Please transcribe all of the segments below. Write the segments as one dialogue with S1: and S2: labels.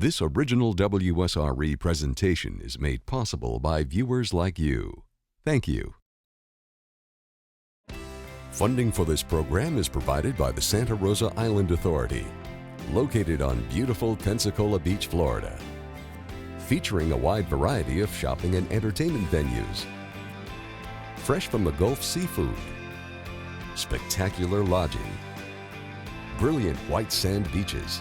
S1: This original WSRE presentation is made possible by viewers like you. Thank you. Funding for this program is provided by the Santa Rosa Island Authority, located on beautiful Pensacola Beach, Florida, featuring a wide variety of shopping and entertainment venues, fresh from the Gulf seafood, spectacular lodging, brilliant white sand beaches,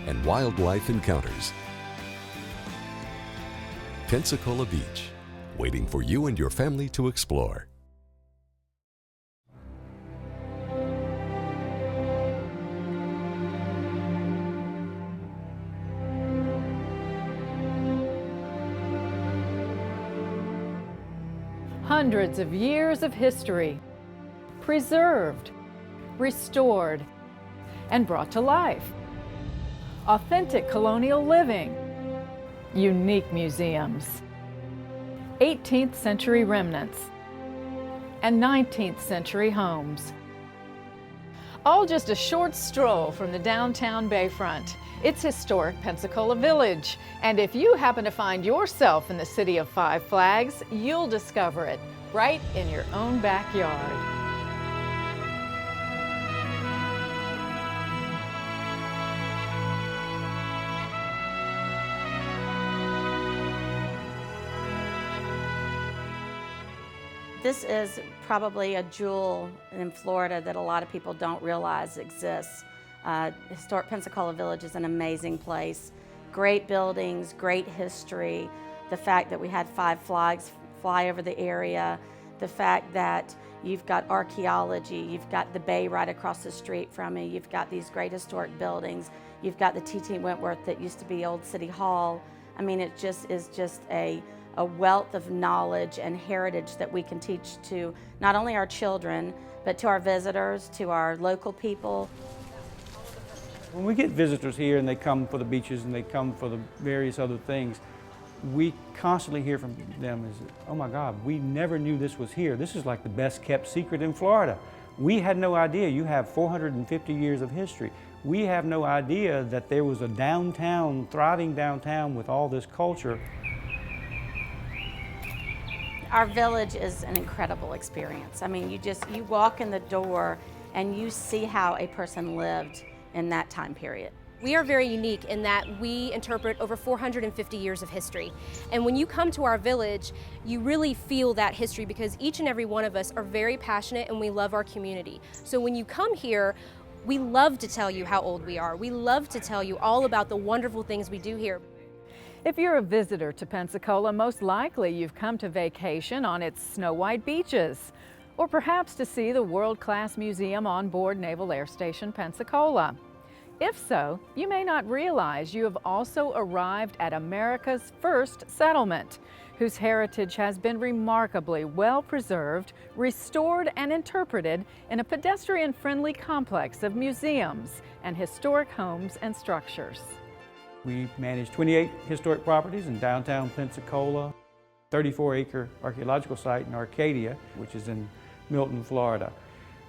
S1: and wildlife encounters. Pensacola Beach, waiting for you and your family to explore.
S2: Hundreds of years of history, preserved, restored, and brought to life. Authentic colonial living, unique museums, 18th century remnants, and 19th century homes. All just a short stroll from the downtown bayfront. It's historic Pensacola Village, and if you happen to find yourself in the city of Five Flags, you'll discover it right in your own backyard.
S3: This is probably a jewel in Florida that a lot of people don't realize exists. Historic Pensacola Village is an amazing place. Great buildings, great history. The fact that we had Five Flags fly over the area. The fact that you've got archaeology. You've got the bay right across the street from me. You've got these great historic buildings. You've got the T.T. Wentworth that used to be Old City Hall. I mean, it just is just a wealth of knowledge and heritage that we can teach to not only our children, but to our visitors, to our local people.
S4: When we get visitors here and they come for the beaches and they come for the various other things, we constantly hear from them is, oh my God, we never knew this was here. This is like the best kept secret in Florida. We had no idea. You have 450 years of history. We have no idea that there was a downtown, thriving downtown with all this culture.
S3: Our village is an incredible experience. I mean, you walk in the door and you see how a person lived in that time period.
S5: We are very unique in that we interpret over 450 years of history. And when you come to our village, you really feel that history because each and every one of us are very passionate and we love our community. So when you come here, we love to tell you how old we are. We love to tell you all about the wonderful things we do here.
S2: If you're a visitor to Pensacola, most likely you've come to vacation on its snow-white beaches, or perhaps to see the world-class museum on board Naval Air Station Pensacola. If so, you may not realize you have also arrived at America's first settlement, whose heritage has been remarkably well preserved, restored, and interpreted in a pedestrian-friendly complex of museums and historic homes and structures.
S4: We manage 28 historic properties in downtown Pensacola, 34-acre archaeological site in Arcadia, which is in Milton, Florida.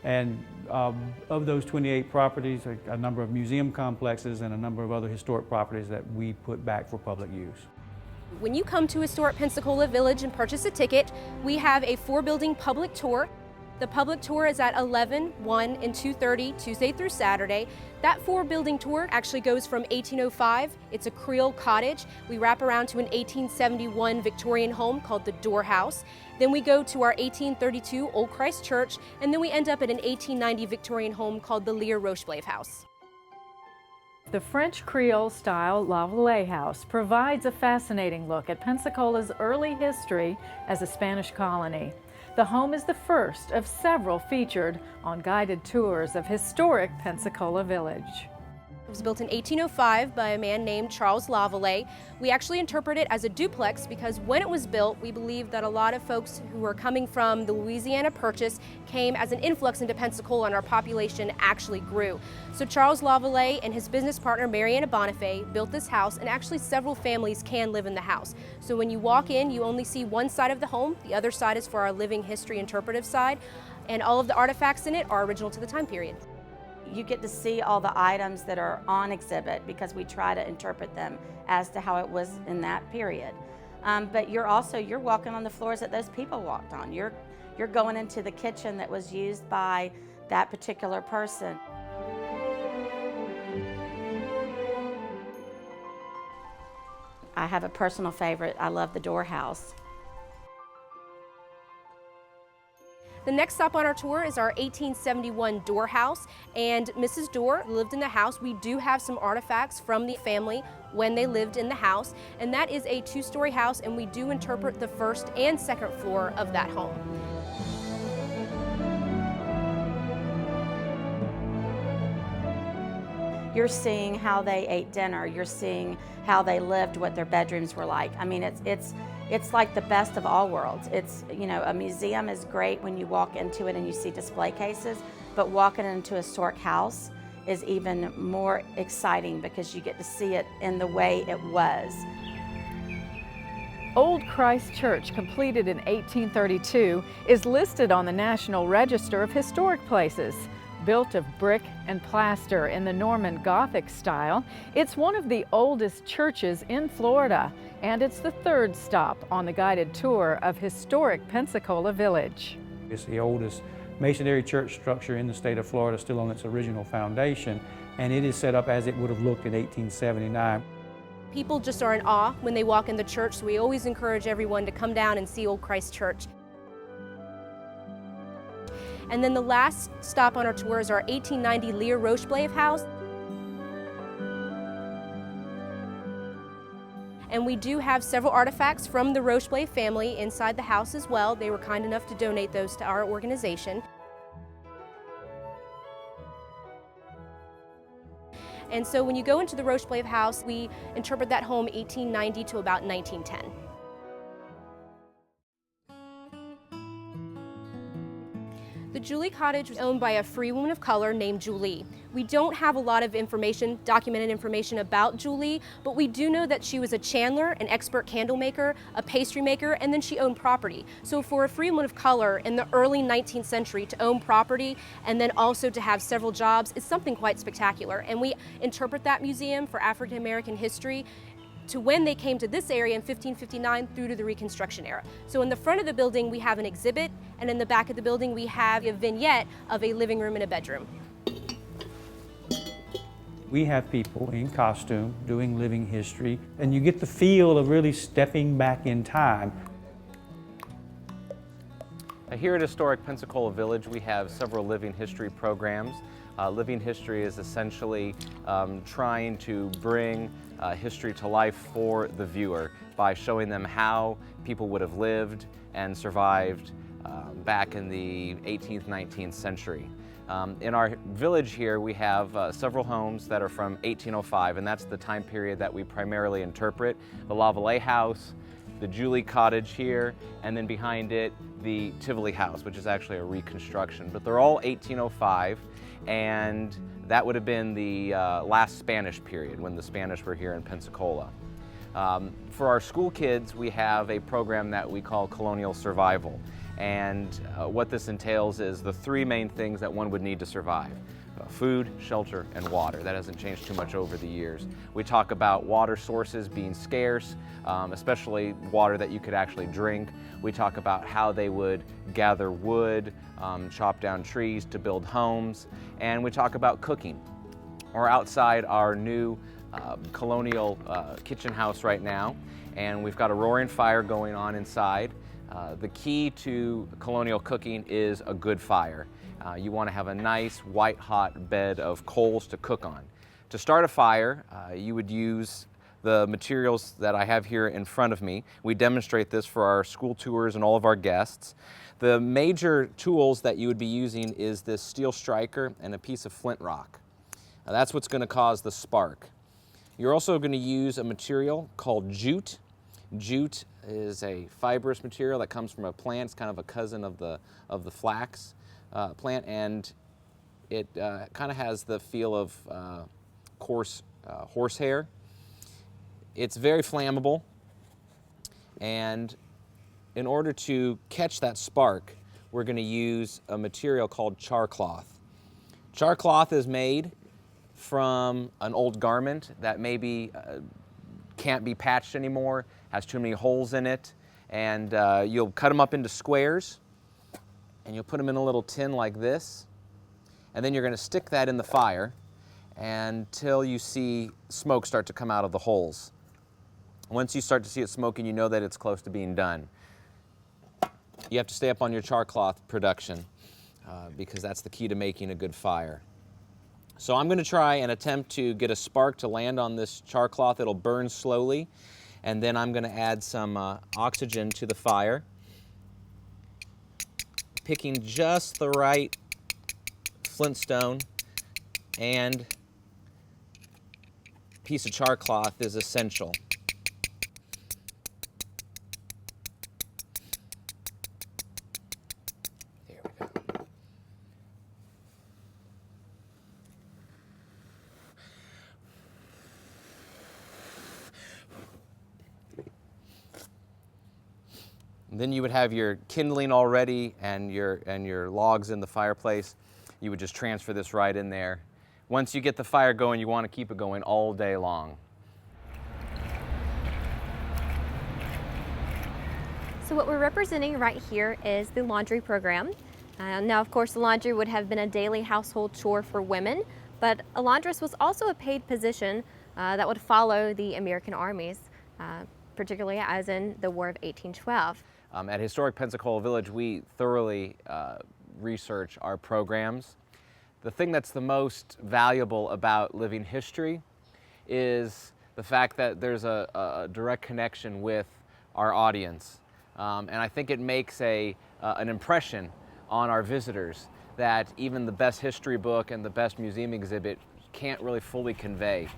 S4: And of those 28 properties, a number of museum complexes and a number of other historic properties that we put back for public use.
S5: When you come to Historic Pensacola Village and purchase a ticket, we have a 4-building public tour. The public tour is at 11, 1, and 2:30, Tuesday through Saturday. That 4-building tour actually goes from 1805, it's a Creole cottage. We wrap around to an 1871 Victorian home called the Door House. Then we go to our 1832 Old Christ Church, and then we end up at an 1890 Victorian home called the Lear Rocheblave House.
S2: The French Creole-style La Vallée House provides a fascinating look at Pensacola's early history as a Spanish colony. The home is the first of several featured on guided tours of historic Pensacola Village.
S5: It was built in 1805 by a man named Charles Lavallee. We actually interpret it as a duplex because when it was built, we believe that a lot of folks who were coming from the Louisiana Purchase came as an influx into Pensacola and our population actually grew. So Charles Lavallee and his business partner Mariana Bonifay built this house, and actually several families can live in the house. So when you walk in, you only see one side of the home. The other side is for our living history interpretive side, and all of the artifacts in it are original to the time period.
S3: You get to see all the items that are on exhibit because we try to interpret them as to how it was in that period. But you're walking on the floors that those people walked on. You're going into the kitchen that was used by that particular person. I have a personal favorite. I love the door house.
S5: The next stop on our tour is our 1871 door house, and Mrs. Dorr lived in the house. We do have some artifacts from the family when they lived in the house, and that is a two-story house, and we do interpret the first and second floor of that home.
S3: You're seeing how they ate dinner. You're seeing how they lived, what their bedrooms were like. I mean, it's like the best of all worlds. A museum is great when you walk into it and you see display cases, but walking into a historic house is even more exciting because you get to see it in the way it was.
S2: Old Christ Church, completed in 1832, is listed on the National Register of Historic Places. Built of brick and plaster in the Norman Gothic style, it's one of the oldest churches in Florida, and it's the third stop on the guided tour of historic Pensacola Village.
S4: It's the oldest masonry church structure in the state of Florida, still on its original foundation, and it is set up as it would have looked in 1879.
S5: People just are in awe when they walk in the church, so we always encourage everyone to come down and see Old Christ Church. And then the last stop on our tour is our 1890 Lear Rocheblave house. And we do have several artifacts from the Rocheblave family inside the house as well. They were kind enough to donate those to our organization. And so when you go into the Rocheblave house, we interpret that home 1890 to about 1910. The Julie Cottage was owned by a free woman of color named Julie. We don't have a lot of information, documented information about Julie, but we do know that she was a chandler, an expert candle maker, a pastry maker, and then she owned property. So for a free woman of color in the early 19th century to own property and then also to have several jobs is something quite spectacular. And we interpret that museum for African American history to when they came to this area in 1559 through to the Reconstruction era. So in the front of the building we have an exhibit, and in the back of the building we have a vignette of a living room and a bedroom.
S4: We have people in costume doing living history, and you get the feel of really stepping back in time.
S6: Here at Historic Pensacola Village, we have several living history programs. Living history is essentially trying to bring history to life for the viewer by showing them how people would have lived and survived back in the 18th, 19th century. In our village here, we have several homes that are from 1805, and that's the time period that we primarily interpret. The Lavallee House, the Julie Cottage here, and then behind it, the Tivoli House, which is actually a reconstruction. But they're all 1805, and that would have been the last Spanish period when the Spanish were here in Pensacola. For our school kids, we have a program that we call Colonial Survival. And what this entails is the three main things that one would need to survive. Food, shelter, and water. That hasn't changed too much over the years. We talk about water sources being scarce, especially water that you could actually drink. We talk about how they would gather wood, chop down trees to build homes, and we talk about cooking. We're outside our new Colonial kitchen house right now, and we've got a roaring fire going on inside. The key to colonial cooking is a good fire. You want to have a nice white hot bed of coals to cook on. To start a fire, you would use the materials that I have here in front of me. We demonstrate this for our school tours and all of our guests. The major tools that you would be using is this steel striker and a piece of flint rock. That's what's going to cause the spark. You're also going to use a material called jute. Jute is a fibrous material that comes from a plant. It's kind of a cousin of the flax plant, and it kind of has the feel of coarse horsehair. It's very flammable, and in order to catch that spark, we're going to use a material called char cloth. Char cloth is made from an old garment that maybe can't be patched anymore, has too many holes in it, and you'll cut them up into squares, and you'll put them in a little tin like this, and then you're going to stick that in the fire until you see smoke start to come out of the holes. Once you start to see it smoking, you know that it's close to being done. You have to stay up on your char cloth production because that's the key to making a good fire. So I'm going to try and attempt to get a spark to land on this char cloth. It'll burn slowly, and then I'm going to add some oxygen to the fire, picking just the right flintstone and piece of char cloth is essential. There we go. And then you would have your kindling already and your logs in the fireplace. You would just transfer this right in there. Once you get the fire going, you want to keep it going all day long.
S7: So what we're representing right here is the laundry program. Now, of course, the laundry would have been a daily household chore for women, but a laundress was also a paid position that would follow the American armies, particularly as in the War of 1812.
S6: At Historic Pensacola Village, we thoroughly research our programs. The thing that's the most valuable about living history is the fact that there's a direct connection with our audience. And I think it makes an impression on our visitors that even the best history book and the best museum exhibit can't really fully convey.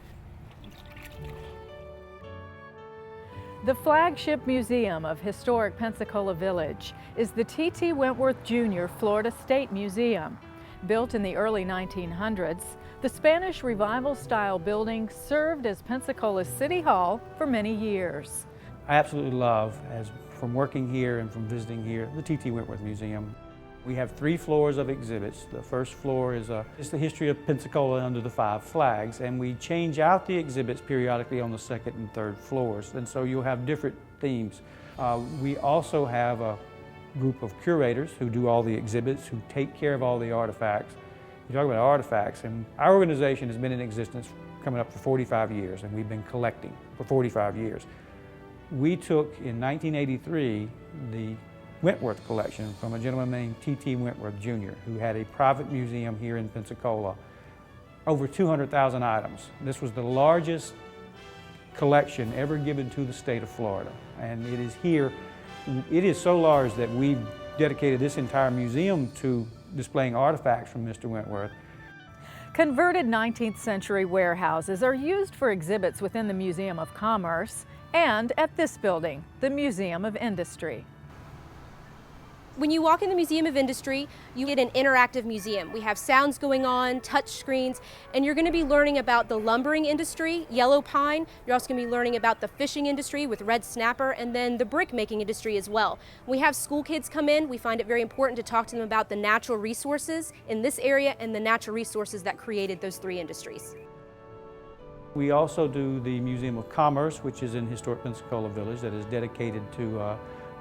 S2: The flagship museum of historic Pensacola Village is the T.T. Wentworth Jr. Florida State Museum. Built in the early 1900s, the Spanish Revival-style building served as Pensacola's City Hall for many years.
S4: I absolutely love, from working here and from visiting here, the T.T. Wentworth Museum. We have 3 floors of exhibits. The first floor is the history of Pensacola under the 5 flags, and we change out the exhibits periodically on the 2nd and 3rd floors, and so you'll have different themes. We also have a group of curators who do all the exhibits, who take care of all the artifacts. You talk about artifacts, and our organization has been in existence coming up for 45 years, and we've been collecting for 45 years. We took, in 1983, the Wentworth collection from a gentleman named T.T. Wentworth Jr., who had a private museum here in Pensacola. Over 200,000 items. This was the largest collection ever given to the state of Florida, and it is here. It is so large that we've dedicated this entire museum to displaying artifacts from Mr. Wentworth.
S2: Converted 19th century warehouses are used for exhibits within the Museum of Commerce and at this building, the Museum of Industry.
S5: When you walk in the Museum of Industry, you get an interactive museum. We have sounds going on, touch screens, and you're going to be learning about the lumbering industry, yellow pine. You're also going to be learning about the fishing industry with red snapper, and then the brick making industry as well. When we have school kids come in, we find it very important to talk to them about the natural resources in this area and the natural resources that created those 3 industries.
S4: We also do the Museum of Commerce, which is in historic Pensacola Village, that is dedicated to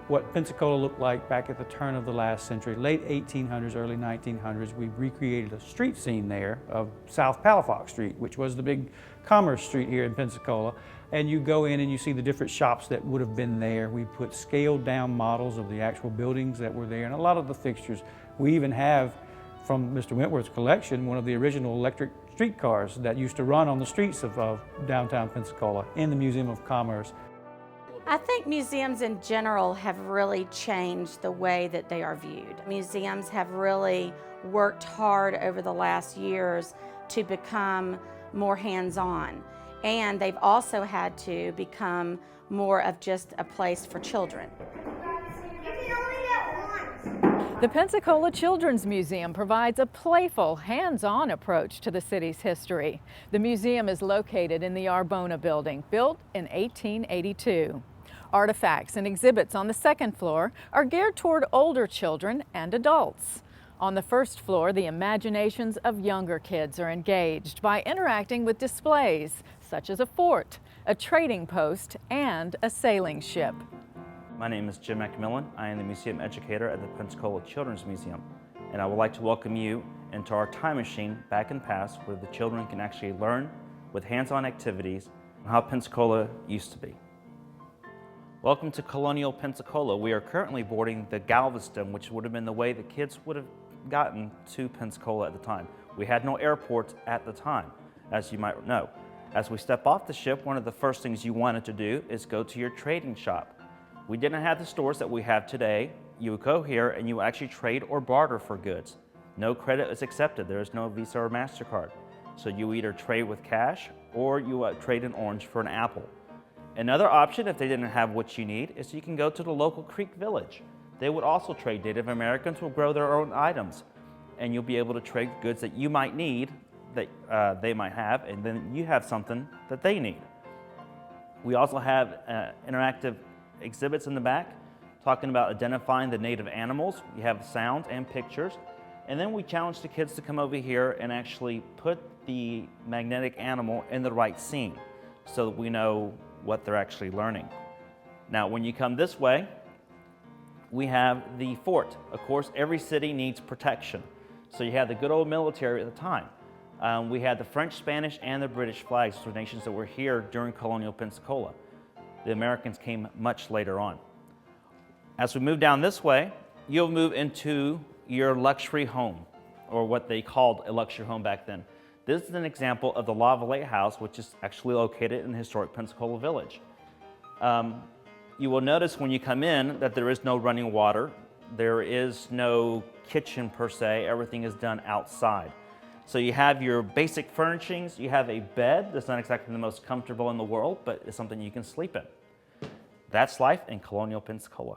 S4: what Pensacola looked like back at the turn of the last century, late 1800s, early 1900s. We recreated a street scene there of South Palafox Street, which was the big commerce street here in Pensacola. And you go in and you see the different shops that would have been there. We put scaled down models of the actual buildings that were there and a lot of the fixtures. We even have, from Mr. Wentworth's collection, one of the original electric streetcars that used to run on the streets of downtown Pensacola in the Museum of Commerce.
S3: I think museums in general have really changed the way that they are viewed. Museums have really worked hard over the last years to become more hands-on, and they've also had to become more of just a place for children.
S2: The Pensacola Children's Museum provides a playful, hands-on approach to the city's history. The museum is located in the Arbona building, built in 1882. Artifacts and exhibits on the 2nd floor are geared toward older children and adults. On the first floor, the imaginations of younger kids are engaged by interacting with displays such as a fort, a trading post, and a sailing ship.
S8: My name is Jim McMillan. I am the museum educator at the Pensacola Children's Museum, and I would like to welcome you into our time machine back in the past where the children can actually learn with hands-on activities on how Pensacola used to be. Welcome to Colonial, Pensacola. We are currently boarding the Galveston, which would have been the way the kids would have gotten to Pensacola at the time. We had no airport at the time, as you might know. As we step off the ship, one of the first things you wanted to do is go to your trading shop. We didn't have the stores that we have today. You would go here and you would actually trade or barter for goods. No credit is accepted. There is no Visa or MasterCard. So you either trade with cash or you trade an orange for an apple. Another option, if they didn't have what you need, is you can go to the local Creek Village. They would also trade. Native Americans will grow their own items, and you'll be able to trade goods that you might need, that they might have, and then you have something that they need. We also have interactive exhibits in the back talking about identifying the native animals. You have sounds and pictures. And then we challenge the kids to come over here and actually put the magnetic animal in the right scene so that we know what they're actually learning. Now, when you come this way, we have the fort. Of course, every city needs protection. So you have the good old military at the time. We had the French, Spanish, and the British flags, those were nations that were here during colonial Pensacola. The Americans came much later on. As we move down this way, you'll move into your luxury home, or what they called a luxury home back then. This is an example of the Lava Lake House, which is actually located in historic Pensacola Village. You will notice when you come in that there is no running water. There is no kitchen per se. Everything is done outside. So you have your basic furnishings. You have a bed that's not exactly the most comfortable in the world, but it's something you can sleep in. That's life in colonial Pensacola.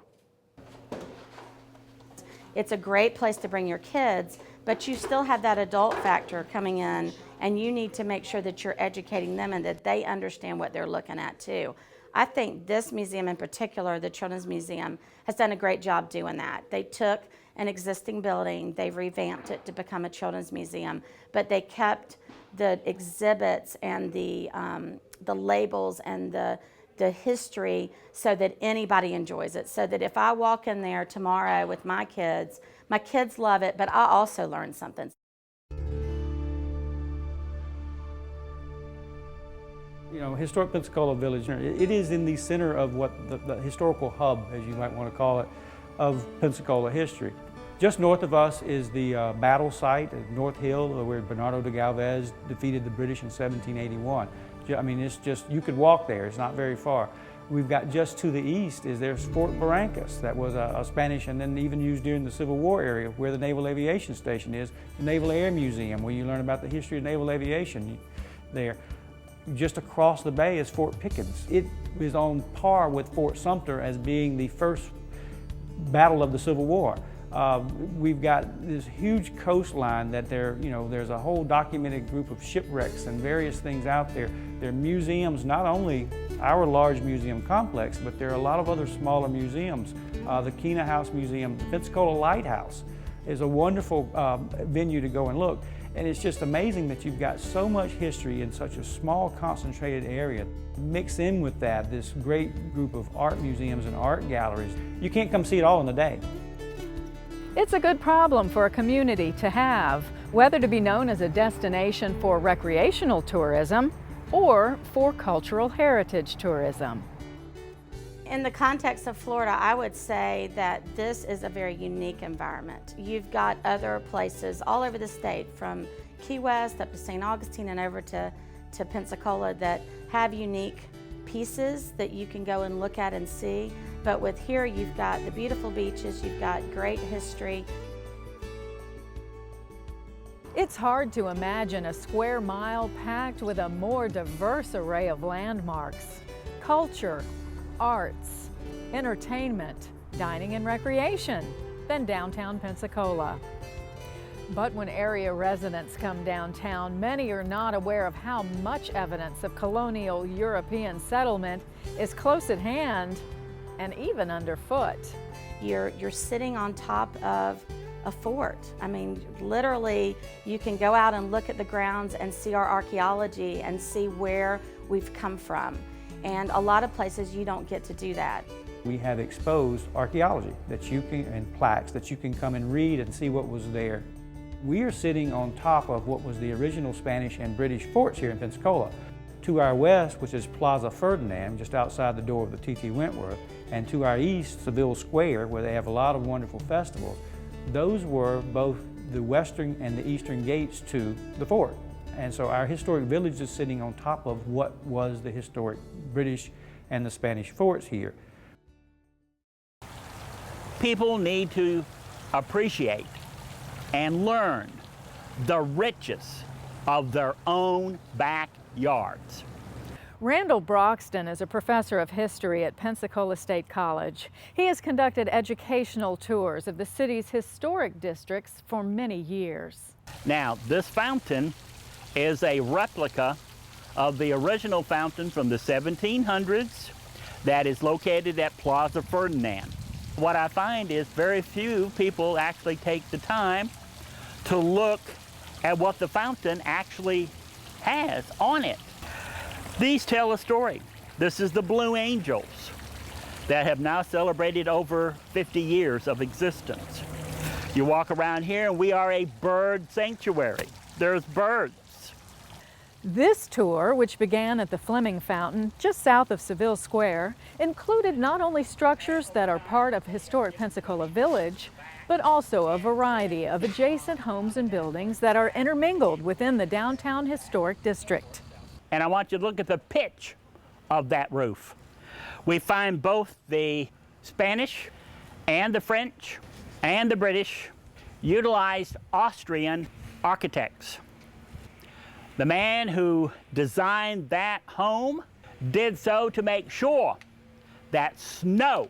S3: It's a great place to bring your kids, but you still have that adult factor coming in, and you need to make sure that you're educating them and that they understand what they're looking at too. I think this museum in particular, the Children's Museum, has done a great job doing that. They took an existing building, they've revamped it to become a children's museum, but they kept the exhibits and the labels and the history so that anybody enjoys it. So that if I walk in there tomorrow with my kids love it, but I also learn something.
S4: You know, historic Pensacola Village, it is in the center of what the historical hub, as you might want to call it, of Pensacola history. Just north of us is the battle site at North Hill, where Bernardo de Galvez defeated the British in 1781. I mean, it's just, you could walk there, it's not very far. We've got just to the east there's Fort Barrancas, that was a Spanish and then even used during the Civil War area, where the Naval Aviation Station is, the Naval Air Museum, where you learn about the history of naval aviation there. Just across the bay is Fort Pickens. It is on par with Fort Sumter as being the first battle of the Civil War. We've got this huge coastline that there's a whole documented group of shipwrecks and various things out there. There are museums, not only our large museum complex, but there are a lot of other smaller museums. The Kena House Museum, the Pensacola Lighthouse is a wonderful venue to go and look. And it's just amazing that you've got so much history in such a small, concentrated area. Mix in with that this great group of art museums and art galleries. You can't come see it all in a day.
S2: It's a good problem for a community to have, whether to be known as a destination for recreational tourism or for cultural heritage tourism.
S3: In the context of Florida, I would say that this is a very unique environment. You've got other places all over the state, from Key West up to St. Augustine and over to Pensacola, that have unique pieces that you can go and look at and see. But with here, you've got the beautiful beaches, you've got great history.
S2: It's hard to imagine a square mile packed with a more diverse array of landmarks, culture, arts, entertainment, dining and recreation than downtown Pensacola. But when area residents come downtown, many are not aware of how much evidence of colonial European settlement is close at hand and even underfoot.
S3: You're sitting on top of a fort. I mean, literally, you can go out and look at the grounds and see our archaeology and see where we've come from. And a lot of places you don't get to do that.
S4: We have exposed archaeology that you can, and plaques that you can come and read and see what was there. We are sitting on top of what was the original Spanish and British forts here in Pensacola. To our west, which is Plaza Ferdinand, just outside the door of the T.T. Wentworth, and to our east, Seville Square, where they have a lot of wonderful festivals. Those were both the western and the eastern gates to the fort. And so our historic village is sitting on top of what was the historic British and the Spanish forts here.
S9: People need to appreciate and learn the riches of their own backyards.
S2: Randall Brockton is a professor of history at Pensacola State College. He has conducted educational tours of the city's historic districts for many years.
S9: Now, this fountain is a replica of the original fountain from the 1700s that is located at Plaza Ferdinand. What I find is very few people actually take the time to look at what the fountain actually has on it. These tell a story. This is the Blue Angels that have now celebrated over 50 years of existence. You walk around here and we are a bird sanctuary. There's birds.
S2: This tour, which began at the Fleming Fountain just south of Seville Square, included not only structures that are part of historic Pensacola Village, but also a variety of adjacent homes and buildings that are intermingled within the downtown historic district.
S9: And I want you to look at the pitch of that roof. We find both the Spanish and the French and the British utilized Austrian architects. The man who designed that home did so to make sure that snow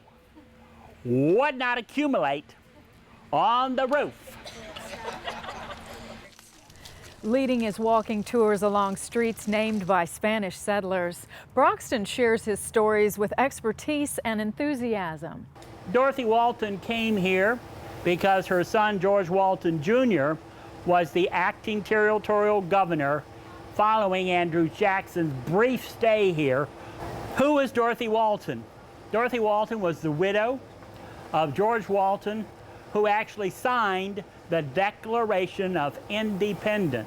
S9: would not accumulate on the roof.
S2: Leading his walking tours along streets named by Spanish settlers, Brockton shares his stories with expertise and enthusiasm.
S9: Dorothy Walton came here because her son George Walton Jr. was the acting territorial governor following Andrew Jackson's brief stay here. Who was Dorothy Walton? Dorothy Walton was the widow of George Walton, who actually signed the Declaration of Independence.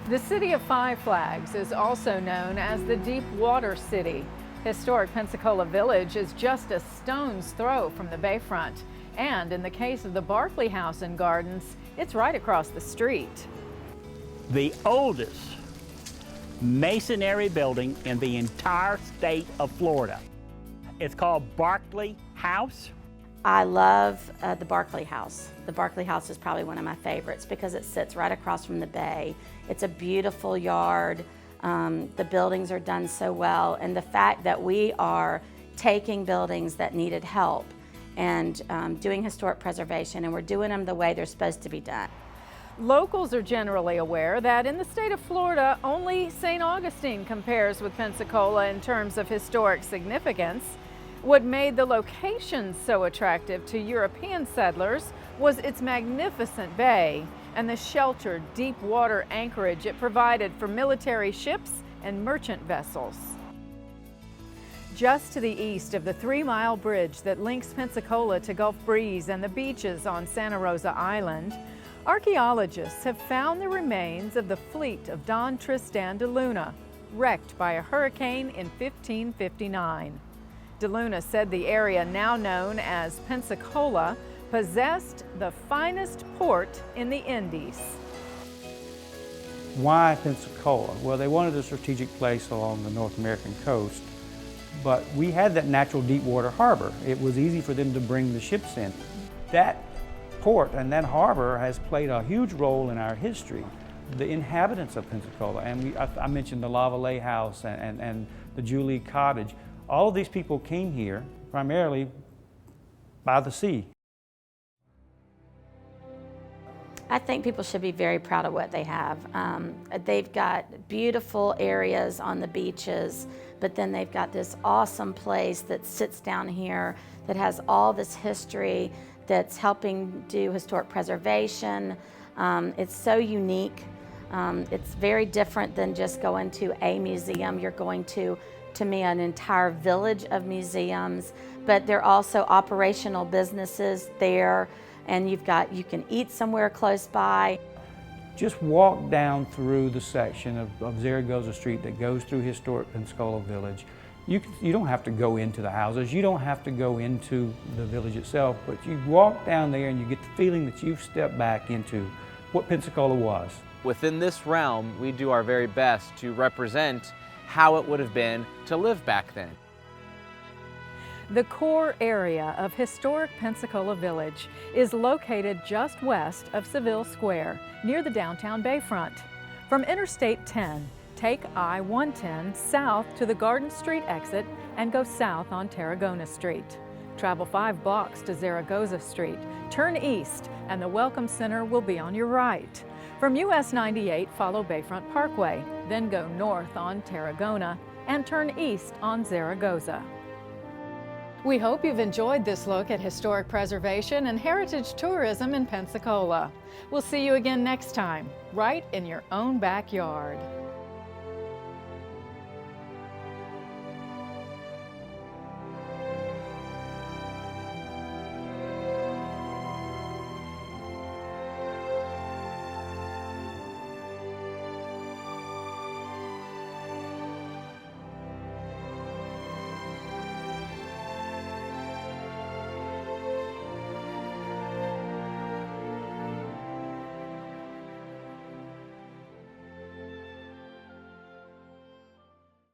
S2: The city of Five Flags is also known as the Deep Water City. Historic Pensacola Village is just a stone's throw from the bayfront. And in the case of the Barclay House and Gardens, it's right across the street.
S9: The oldest masonry building in the entire state of Florida. It's called Barclay House.
S3: I love the Barclay House. The Barclay House is probably one of my favorites because it sits right across from the bay. It's a beautiful yard. The buildings are done so well, and the fact that we are taking buildings that needed help and doing historic preservation, and we're doing them the way they're supposed to be done.
S2: Locals are generally aware that in the state of Florida, only St. Augustine compares with Pensacola in terms of historic significance. What made the location so attractive to European settlers was its magnificent bay and the sheltered, deep water anchorage it provided for military ships and merchant vessels. Just to the east of the 3-mile bridge that links Pensacola to Gulf Breeze and the beaches on Santa Rosa Island, archaeologists have found the remains of the fleet of Don Tristan de Luna, wrecked by a hurricane in 1559. De Luna said the area now known as Pensacola possessed the finest port in the Indies.
S4: Why Pensacola? Well, they wanted a strategic place along the North American coast, but we had that natural deep water harbor. It was easy for them to bring the ships in. That port and that harbor has played a huge role in our history. The inhabitants of Pensacola, and I mentioned the Lavallee House and the Julie Cottage, all of these people came here primarily by the sea.
S3: I think people should be very proud of what they have. They've got beautiful areas on the beaches, but then they've got this awesome place that sits down here that has all this history that's helping do historic preservation. It's so unique. It's very different than just going to a museum. You're going to me, an entire village of museums, but they're also operational businesses there, and you can eat somewhere close by.
S4: Just walk down through the section of Zaragoza Street that goes through historic Pensacola Village. You don't have to go into the houses, you don't have to go into the village itself, but you walk down there and you get the feeling that you've stepped back into what Pensacola was.
S6: Within this realm, we do our very best to represent how it would have been to live back then.
S2: The core area of historic Pensacola Village is located just west of Seville Square, near the downtown bayfront. From Interstate 10, take I-110 south to the Garden Street exit and go south on Tarragona Street. Travel 5 blocks to Zaragoza Street, turn east, and the Welcome Center will be on your right. From US 98, follow Bayfront Parkway, then go north on Tarragona and turn east on Zaragoza. We hope you've enjoyed this look at historic preservation and heritage tourism in Pensacola. We'll see you again next time, right in your own backyard.